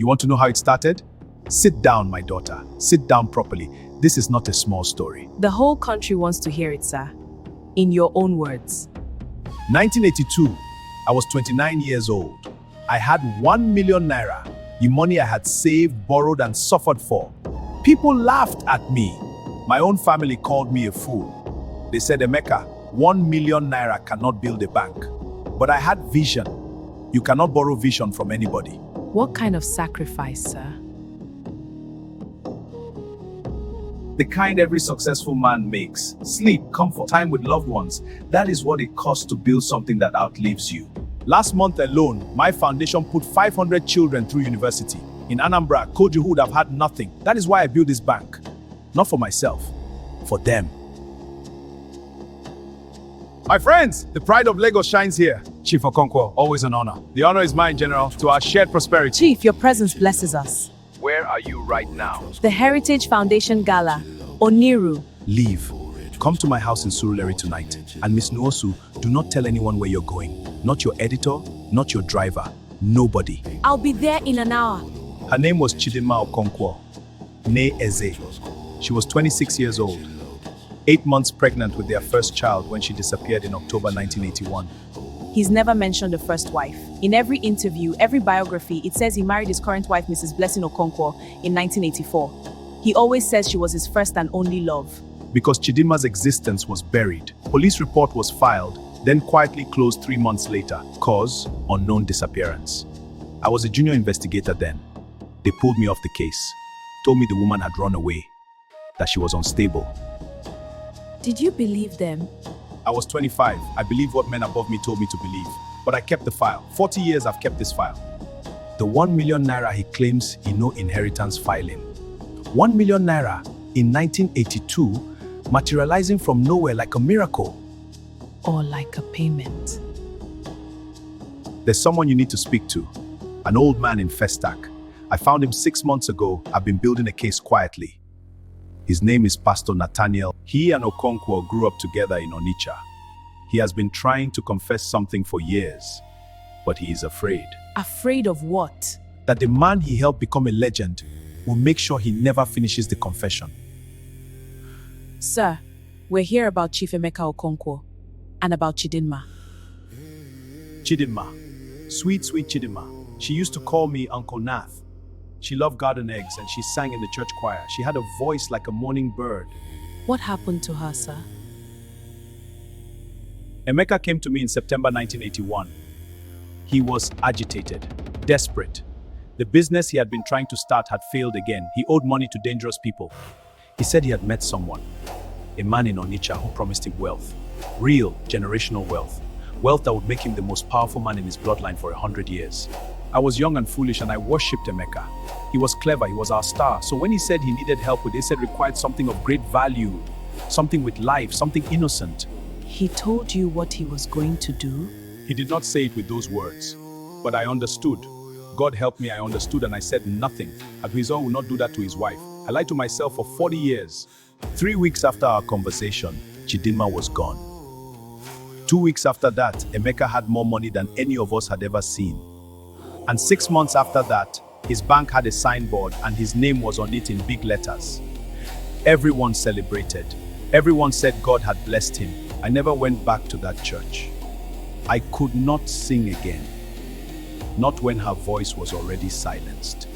You want to know how it started? Sit down, my daughter. Sit down properly. This is not a small story. The whole country wants to hear it, sir. In your own words. 1982, I was 29 years old. I had 1 million naira, the money I had saved, borrowed, and suffered for. People laughed at me. My own family called me a fool. They said, Emeka, 1 million naira cannot build a bank. But I had vision. You cannot borrow vision from anybody. What kind of sacrifice, sir? The kind every successful man makes. Sleep, comfort, time with loved ones. That is what it costs to build something that outlives you. Last month alone, my foundation put 500 children through university. In Anambra, Koju would have had nothing. That is why I built this bank. Not for myself, for them. My friends, the pride of Lagos shines here. Chief Okonkwo, always an honor. The honor is mine, General, to our shared prosperity. Chief, your presence blesses us. Where are you right now? The Heritage Foundation Gala, Oniru. Leave. Come to my house in Surulere tonight. And Miss Nuosu, do not tell anyone where you're going. Not your editor, not your driver. Nobody. I'll be there in an hour. Her name was Chidinma Okonkwo, née Eze. She was 26 years old. 8 months pregnant with their first child when she disappeared in October 1981. He's never mentioned a first wife. In every interview, every biography, it says he married his current wife, Mrs. Blessing Okonkwo, in 1984. He always says she was his first and only love. Because Chidinma's existence was buried, police report was filed, then quietly closed 3 months later. Cause, unknown disappearance. I was a junior investigator then. They pulled me off the case, told me the woman had run away, that she was unstable. Did you believe them? I was 25. I believed what men above me told me to believe. But I kept the file. 40 years I've kept this file. The 1 million naira he claims he no inheritance filing. 1 million naira in 1982, materializing from nowhere like a miracle. Or like a payment. There's someone you need to speak to. An old man in Festac. I found him 6 months ago. I've been building a case quietly. His name is Pastor Nathaniel. He and Okonkwo grew up together in Onitsha. He has been trying to confess something for years, but he is afraid. Afraid of what? That the man he helped become a legend will make sure he never finishes the confession. Sir, we're here about Chief Emeka Okonkwo and about Chidinma. Chidinma. Sweet, sweet Chidinma. She used to call me Uncle Nath. She loved garden eggs and she sang in the church choir. She had a voice like a morning bird. What happened to her, sir? Emeka came to me in September 1981. He was agitated, desperate. The business he had been trying to start had failed again. He owed money to dangerous people. He said he had met someone, a man in Onitsha who promised him wealth. Real, generational wealth. Wealth that would make him the most powerful man in his bloodline for 100 years. I was young and foolish and I worshipped Emeka. He was clever, he was our star. So when he said he needed help with it, required something of great value, something with life, something innocent. He told you what he was going to do? He did not say it with those words, but I understood. God helped me, I understood and I said nothing. Agrizo will not do that to his wife. I lied to myself for 40 years. 3 weeks after our conversation, Chidinma was gone. 2 weeks after that, Emeka had more money than any of us had ever seen. And 6 months after that, his bank had a signboard and his name was on it in big letters. Everyone celebrated. Everyone said God had blessed him. I never went back to that church. I could not sing again. Not when her voice was already silenced.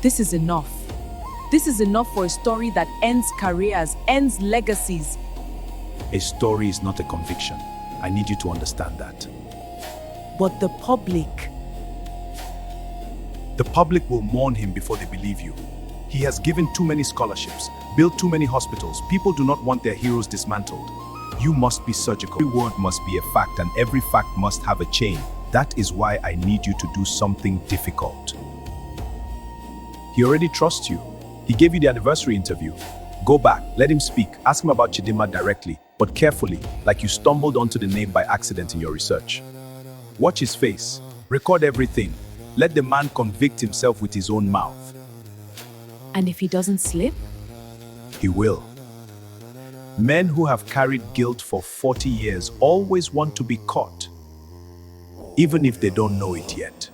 This is enough. This is enough for a story that ends careers, ends legacies. A story is not a conviction. I need you to understand that. But the public will mourn him before they believe you. He has given too many scholarships, built too many hospitals. People do not want their heroes dismantled. You must be surgical. Every word must be a fact and every fact must have a chain. That is why I need you to do something difficult. He already trusts you. He gave you the anniversary interview. Go back, let him speak, ask him about Chidinma directly, but carefully, like you stumbled onto the name by accident in your research. Watch his face, record everything. Let the man convict himself with his own mouth. And if he doesn't slip? He will. Men who have carried guilt for 40 years always want to be caught, even if they don't know it yet.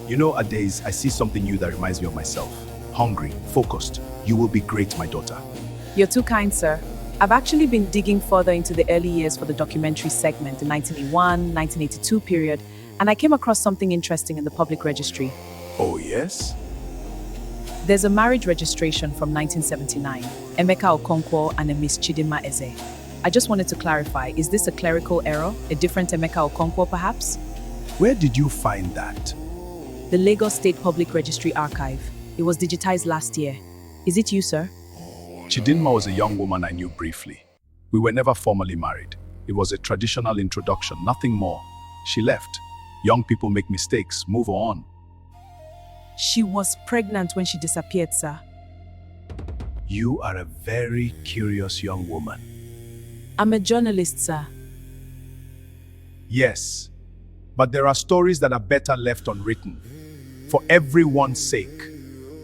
You know, at days, I see something new that reminds me of myself. Hungry, focused. You will be great, my daughter. You're too kind, sir. I've actually been digging further into the early years for the documentary segment, the 1981, 1982 period, and I came across something interesting in the public registry. Oh, yes? There's a marriage registration from 1979, Emeka Okonkwo and a Miss Chidinma Eze. I just wanted to clarify, is this a clerical error? A different Emeka Okonkwo, perhaps? Where did you find that? The Lagos State Public Registry Archive. It was digitized last year. Is it you, sir? Chidinma was a young woman I knew briefly. We were never formally married. It was a traditional introduction, nothing more. She left. Young people make mistakes, move on. She was pregnant when she disappeared, sir. You are a very curious young woman. I'm a journalist, sir. Yes, but there are stories that are better left unwritten, for everyone's sake,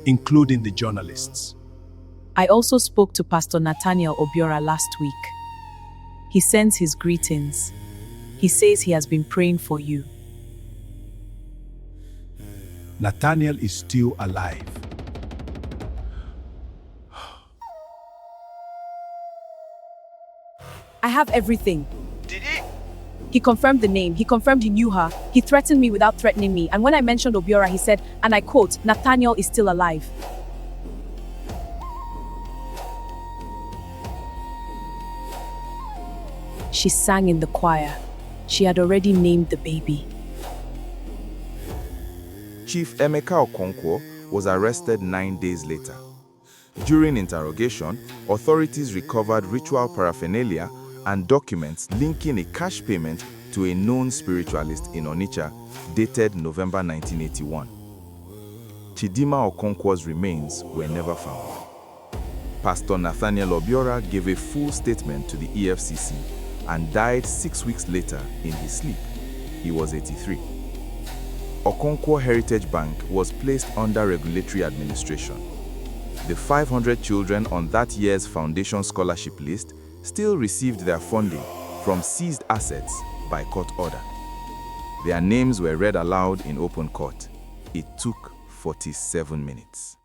including the journalists. I also spoke to Pastor Nathaniel Obiora last week. He sends his greetings. He says he has been praying for you. Nathaniel is still alive. I have everything. Did he? He confirmed the name. He confirmed he knew her. He threatened me without threatening me. And when I mentioned Obiora, he said, and I quote, Nathaniel is still alive. She sang in the choir. She had already named the baby. Chief Emeka Okonkwo was arrested 9 days later. During interrogation, authorities recovered ritual paraphernalia and documents linking a cash payment to a known spiritualist in Onitsha, dated November 1981. Chidinma Okonkwo's remains were never found. Pastor Nathaniel Obiora gave a full statement to the EFCC and died 6 weeks later in his sleep. He was 83. Okonkwo Heritage Bank was placed under regulatory administration. The 500 children on that year's foundation scholarship list still received their funding from seized assets by court order. Their names were read aloud in open court. It took 47 minutes.